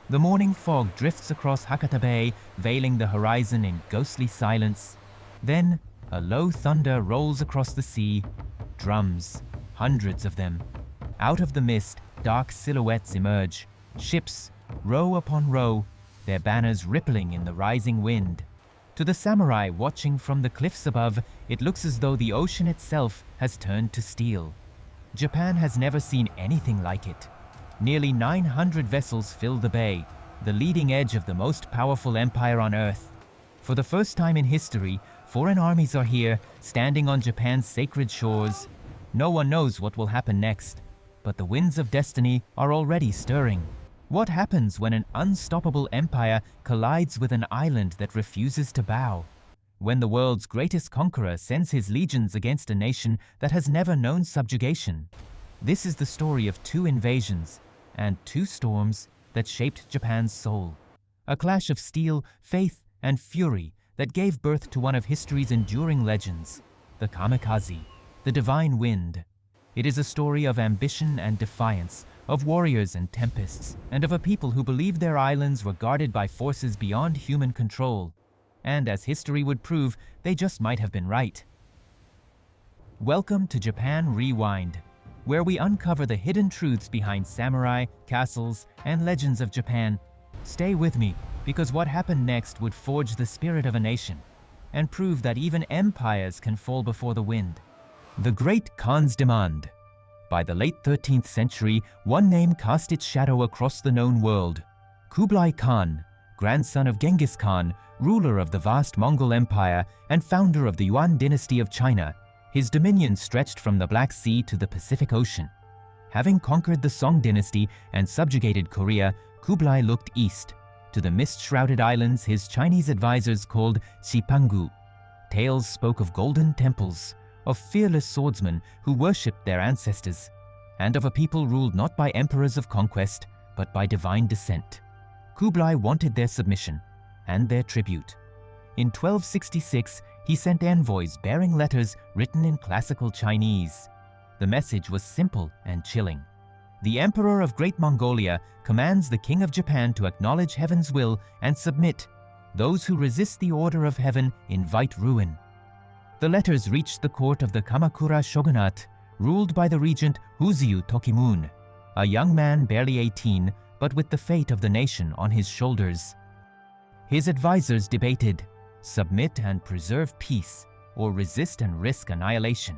The morning fog drifts across Hakata Bay, veiling the horizon in ghostly silence. Then, a low thunder rolls across the sea. Drums, hundreds of them. Out of the mist, dark silhouettes emerge. Ships, row upon row, their banners rippling in the rising wind. To the samurai watching from the cliffs above, it looks as though the ocean itself has turned to steel. Japan has never seen anything like it. Nearly 900 vessels fill the bay, the leading edge of the most powerful empire on earth. For the first time in history, foreign armies are here, standing on Japan's sacred shores. No one knows what will happen next, but the winds of destiny are already stirring. What happens when an unstoppable empire collides with an island that refuses to bow? When the world's greatest conqueror sends his legions against a nation that has never known subjugation? This is the story of two invasions and two storms that shaped Japan's soul. A clash of steel, faith, and fury that gave birth to one of history's enduring legends, the kamikaze, the divine wind. It is a story of ambition and defiance, of warriors and tempests, and of a people who believed their islands were guarded by forces beyond human control. And as history would prove, they just might have been right. Welcome to Japan Rewind, where we uncover the hidden truths behind samurai, castles, and legends of Japan. Stay with me, because what happened next would forge the spirit of a nation, and prove that even empires can fall before the wind. The Great Khan's Demand. By the late 13th century, one name cast its shadow across the known world. Kublai Khan, grandson of Genghis Khan, ruler of the vast Mongol Empire and founder of the Yuan dynasty of China. His dominion stretched from the Black Sea to the Pacific Ocean. Having conquered the Song dynasty and subjugated Korea, Kublai looked east, to the mist-shrouded islands his Chinese advisors called Xipangu. Tales spoke of golden temples, of fearless swordsmen who worshipped their ancestors, and of a people ruled not by emperors of conquest, but by divine descent. Kublai wanted their submission and their tribute. In 1266, he sent envoys bearing letters written in classical Chinese. The message was simple and chilling. The Emperor of Great Mongolia commands the King of Japan to acknowledge heaven's will and submit. Those who resist the order of heaven invite ruin. The letters reached the court of the Kamakura shogunate, ruled by the regent Uziu Tokimun, a young man barely 18, but with the fate of the nation on his shoulders. His advisors debated, submit and preserve peace, or resist and risk annihilation.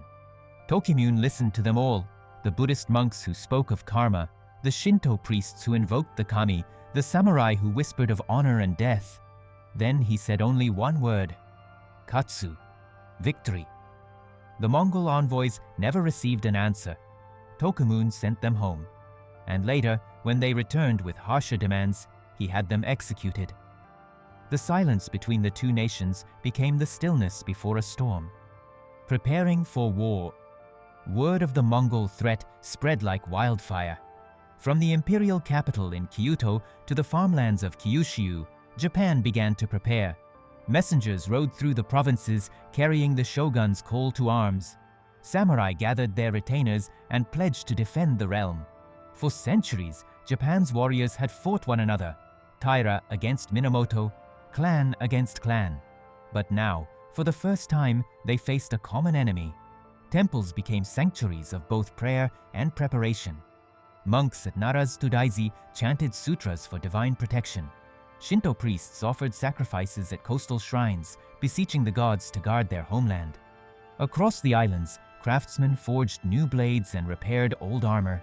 Tokimun listened to them all, the Buddhist monks who spoke of karma, the Shinto priests who invoked the kami, the samurai who whispered of honor and death. Then he said only one word, Katsu. Victory. The Mongol envoys never received an answer. Tokimun sent them home, and later, when they returned with harsher demands, he had them executed. The silence between the two nations became the stillness before a storm. Preparing for war. Word of the Mongol threat spread like wildfire. From the imperial capital in Kyoto to the farmlands of Kyushu, Japan began to prepare. Messengers rode through the provinces carrying the shogun's call to arms. Samurai gathered their retainers and pledged to defend the realm. For centuries, Japan's warriors had fought one another, Taira against Minamoto, clan against clan. But now, for the first time, they faced a common enemy. Temples became sanctuaries of both prayer and preparation. Monks at Narazu-Daiji chanted sutras for divine protection. Shinto priests offered sacrifices at coastal shrines, beseeching the gods to guard their homeland. Across the islands, craftsmen forged new blades and repaired old armor.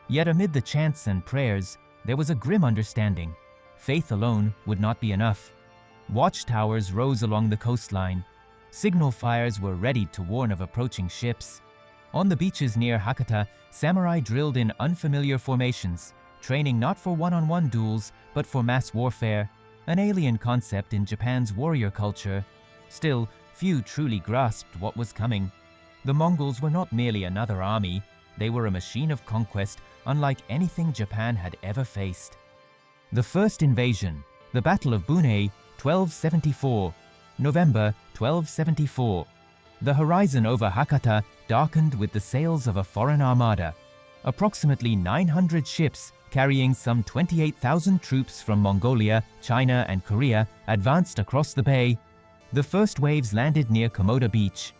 Yet amid the chants and prayers, there was a grim understanding. Faith alone would not be enough. Watchtowers rose along the coastline. Signal fires were ready to warn of approaching ships. On the beaches near Hakata, samurai drilled in unfamiliar formations, training not for one-on-one duels, but for mass warfare, an alien concept in Japan's warrior culture. Still, few truly grasped what was coming. The Mongols were not merely another army, they were a machine of conquest unlike anything Japan had ever faced. The first invasion, the Battle of Bunei, 1274, November 1274. The horizon over Hakata darkened with the sails of a foreign armada. Approximately 900 ships carrying some 28,000 troops from Mongolia, China, and Korea advanced across the bay. The first waves landed near Komoda Beach.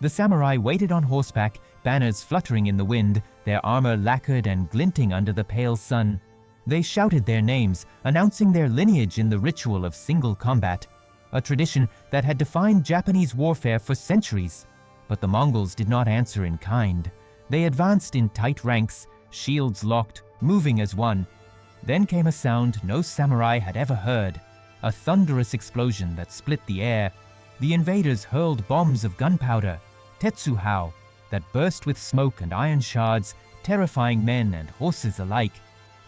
The samurai waited on horseback, banners fluttering in the wind, their armor lacquered and glinting under the pale sun. They shouted their names, announcing their lineage in the ritual of single combat, a tradition that had defined Japanese warfare for centuries. But the Mongols did not answer in kind. They advanced in tight ranks, shields locked, moving as one. Then came a sound no samurai had ever heard, a thunderous explosion that split the air. The invaders hurled bombs of gunpowder, tetsuhao, that burst with smoke and iron shards, terrifying men and horses alike.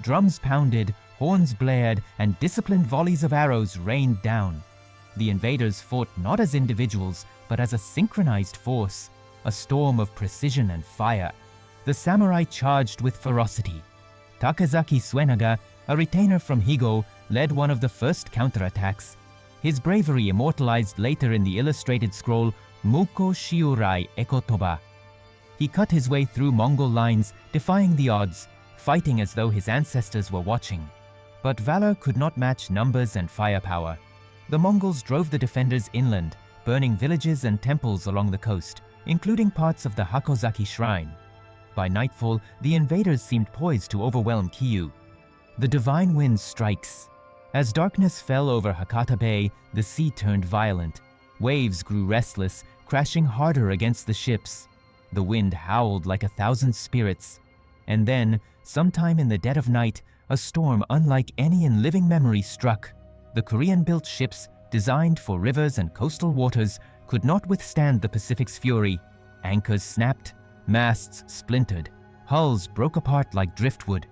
Drums pounded, horns blared, and disciplined volleys of arrows rained down. The invaders fought not as individuals, but as a synchronized force, a storm of precision and fire. The samurai charged with ferocity. Takazaki Suenaga, a retainer from Higo, led one of the first counterattacks. His bravery immortalized later in the illustrated scroll Muko Shiurai Ekotoba. He cut his way through Mongol lines, defying the odds, fighting as though his ancestors were watching. But valor could not match numbers and firepower. The Mongols drove the defenders inland, burning villages and temples along the coast, including parts of the Hakozaki shrine. By nightfall, the invaders seemed poised to overwhelm Kyiv. The divine wind strikes. As darkness fell over Hakata Bay, the sea turned violent. Waves grew restless, crashing harder against the ships. The wind howled like 1,000 spirits. And then, sometime in the dead of night, a storm unlike any in living memory struck. The Korean-built ships, designed for rivers and coastal waters, could not withstand the Pacific's fury. Anchors snapped, masts splintered, hulls broke apart like driftwood.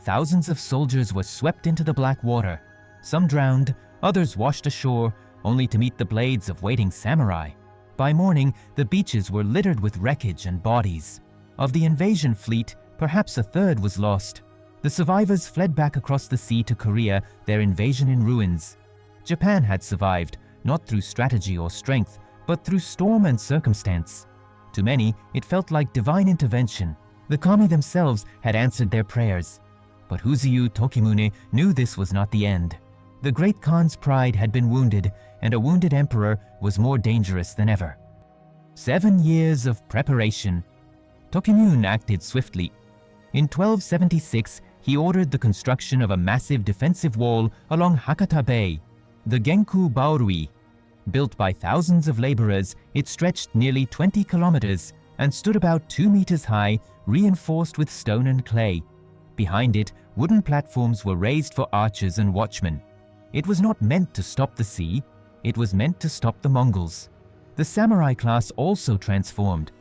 Thousands of soldiers were swept into the black water. Some drowned, others washed ashore, only to meet the blades of waiting samurai. By morning, the beaches were littered with wreckage and bodies. Of the invasion fleet, perhaps a third was lost. The survivors fled back across the sea to Korea, their invasion in ruins. Japan had survived, not through strategy or strength, but through storm and circumstance. To many, it felt like divine intervention. The kami themselves had answered their prayers. But Huziyu Tokimune knew this was not the end. The great Khan's pride had been wounded, and a wounded emperor was more dangerous than ever. 7 years of preparation. Tokimune acted swiftly. In 1276, he ordered the construction of a massive defensive wall along Hakata Bay, the Genku Baorui. Built by thousands of laborers, it stretched nearly 20 kilometers and stood about 2 meters high, reinforced with stone and clay. Behind it, wooden platforms were raised for archers and watchmen. It was not meant to stop the sea, it was meant to stop the Mongols. The samurai class also transformed.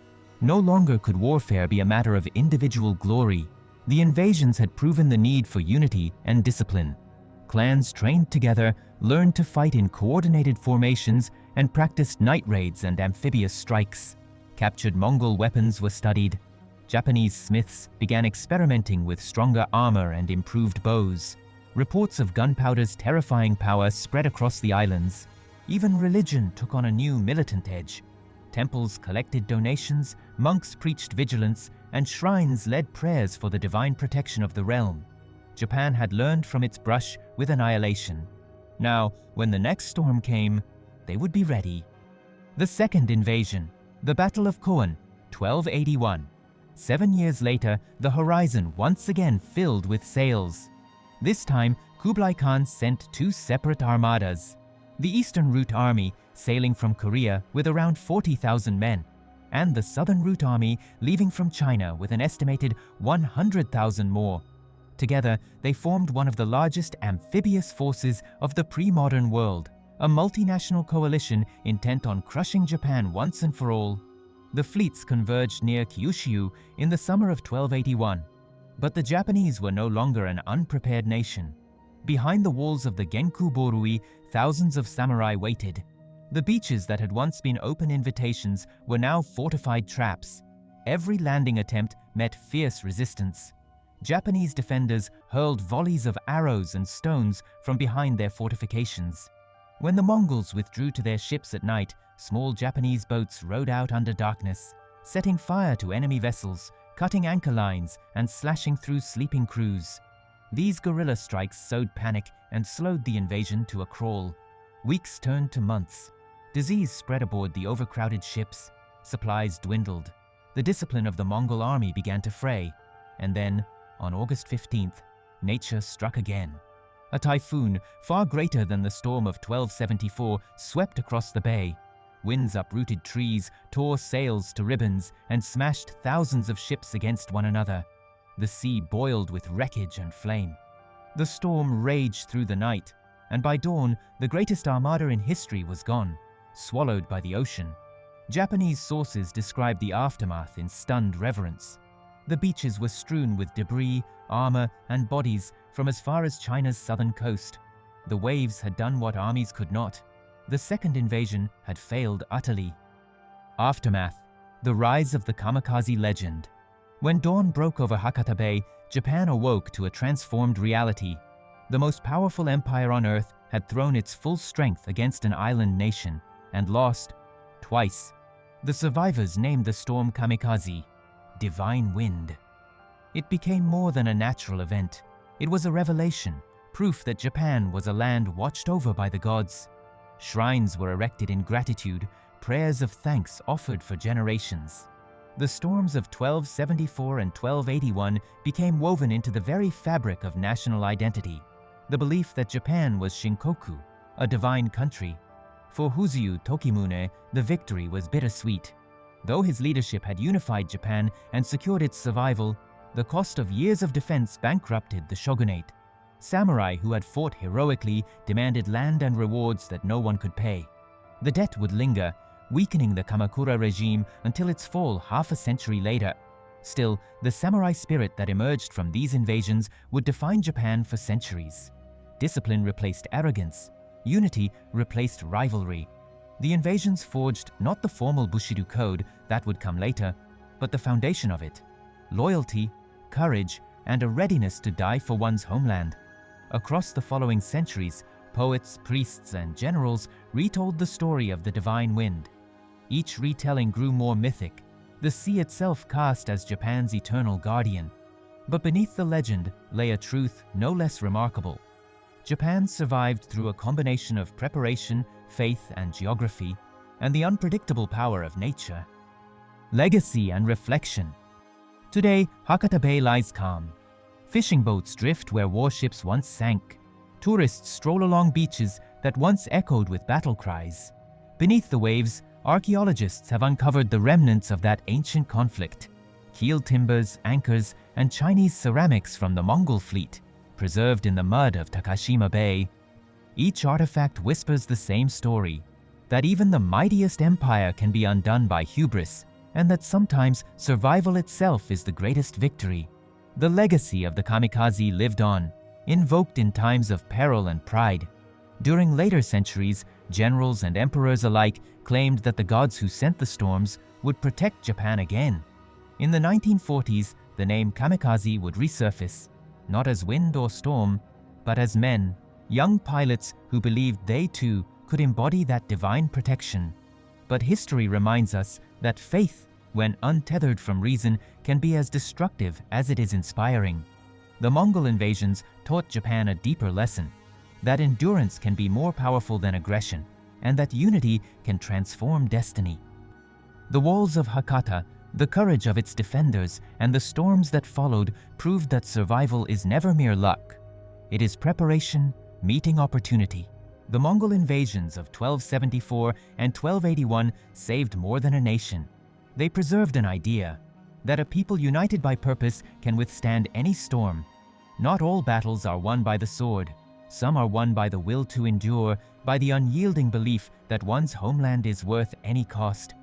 No longer could warfare be a matter of individual glory. The invasions had proven the need for unity and discipline. Clans trained together, learned to fight in coordinated formations, and practiced night raids and amphibious strikes. Captured Mongol weapons were studied. Japanese smiths began experimenting with stronger armor and improved bows. Reports of gunpowder's terrifying power spread across the islands. Even religion took on a new militant edge. Temples collected donations, monks preached vigilance, and shrines led prayers for the divine protection of the realm. Japan had learned from its brush with annihilation. Now, when the next storm came, they would be ready. The second invasion, the Battle of Koan, 1281. 7 years later, the horizon once again filled with sails. This time, Kublai Khan sent 2 separate armadas. The Eastern Route Army, sailing from Korea with around 40,000 men, and the Southern Route Army, leaving from China with an estimated 100,000 more. Together, they formed one of the largest amphibious forces of the pre-modern world, a multinational coalition intent on crushing Japan once and for all. The fleets converged near Kyushu in the summer of 1281. But the Japanese were no longer an unprepared nation. Behind the walls of the Genku Borui, thousands of samurai waited. The beaches that had once been open invitations were now fortified traps. Every landing attempt met fierce resistance. Japanese defenders hurled volleys of arrows and stones from behind their fortifications. When the Mongols withdrew to their ships at night, small Japanese boats rowed out under darkness, setting fire to enemy vessels, cutting anchor lines and slashing through sleeping crews. These guerrilla strikes sowed panic and slowed the invasion to a crawl. Weeks turned to months. Disease spread aboard the overcrowded ships. Supplies dwindled. The discipline of the Mongol army began to fray. And then, on August 15th, nature struck again. A typhoon, far greater than the storm of 1274, swept across the bay. Winds uprooted trees, tore sails to ribbons, and smashed thousands of ships against one another. The sea boiled with wreckage and flame. The storm raged through the night, and by dawn, the greatest armada in history was gone, swallowed by the ocean. Japanese sources describe the aftermath in stunned reverence. The beaches were strewn with debris, armor, and bodies from as far as China's southern coast. The waves had done what armies could not. The second invasion had failed utterly. Aftermath: the rise of the kamikaze legend. When dawn broke over Hakata Bay, Japan awoke to a transformed reality. The most powerful empire on earth had thrown its full strength against an island nation, and lost twice. The survivors named the storm kamikaze, divine wind. It became more than a natural event. It was a revelation, proof that Japan was a land watched over by the gods. Shrines were erected in gratitude, prayers of thanks offered for generations. The storms of 1274 and 1281 became woven into the very fabric of national identity. The belief that Japan was Shinkoku, a divine country. For Huzyu Tokimune, the victory was bittersweet. Though his leadership had unified Japan and secured its survival, the cost of years of defense bankrupted the shogunate. Samurai who had fought heroically demanded land and rewards that no one could pay. The debt would linger, weakening the Kamakura regime until its fall half a century later. Still, the samurai spirit that emerged from these invasions would define Japan for centuries. Discipline replaced arrogance. Unity replaced rivalry. The invasions forged not the formal bushidō code that would come later, but the foundation of it: loyalty, courage, and a readiness to die for one's homeland. Across the following centuries, poets, priests, and generals retold the story of the divine wind. Each retelling grew more mythic, the sea itself cast as Japan's eternal guardian. But beneath the legend lay a truth no less remarkable. Japan survived through a combination of preparation, faith, and geography, and the unpredictable power of nature. Legacy and reflection. Today, Hakata Bay lies calm. Fishing boats drift where warships once sank. Tourists stroll along beaches that once echoed with battle cries. Beneath the waves, archaeologists have uncovered the remnants of that ancient conflict. Keel timbers, anchors, and Chinese ceramics from the Mongol fleet, preserved in the mud of Takashima Bay. Each artifact whispers the same story, that even the mightiest empire can be undone by hubris, and that sometimes survival itself is the greatest victory. The legacy of the kamikaze lived on, invoked in times of peril and pride. During later centuries, generals and emperors alike claimed that the gods who sent the storms would protect Japan again. In the 1940s, the name kamikaze would resurface, not as wind or storm, but as men, young pilots who believed they too could embody that divine protection. But history reminds us that faith, when untethered from reason, can be as destructive as it is inspiring. The Mongol invasions taught Japan a deeper lesson, that endurance can be more powerful than aggression, and that unity can transform destiny. The walls of Hakata, the courage of its defenders, and the storms that followed proved that survival is never mere luck. It is preparation meeting opportunity. The Mongol invasions of 1274 and 1281 saved more than a nation. They preserved an idea, that a people united by purpose can withstand any storm. Not all battles are won by the sword. Some are won by the will to endure, by the unyielding belief that one's homeland is worth any cost.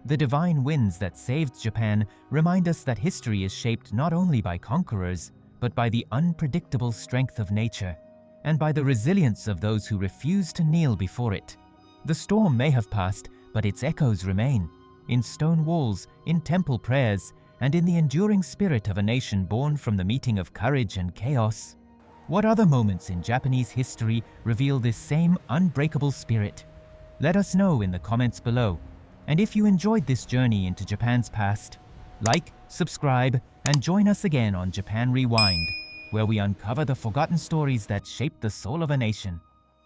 The divine winds that saved Japan remind us that history is shaped not only by conquerors, but by the unpredictable strength of nature, and by the resilience of those who refuse to kneel before it. The storm may have passed, but its echoes remain, in stone walls, in temple prayers, and in the enduring spirit of a nation born from the meeting of courage and chaos. What other moments in Japanese history reveal this same unbreakable spirit? Let us know in the comments below. And if you enjoyed this journey into Japan's past, like, subscribe, and join us again on Japan Rewind, where we uncover the forgotten stories that shaped the soul of a nation.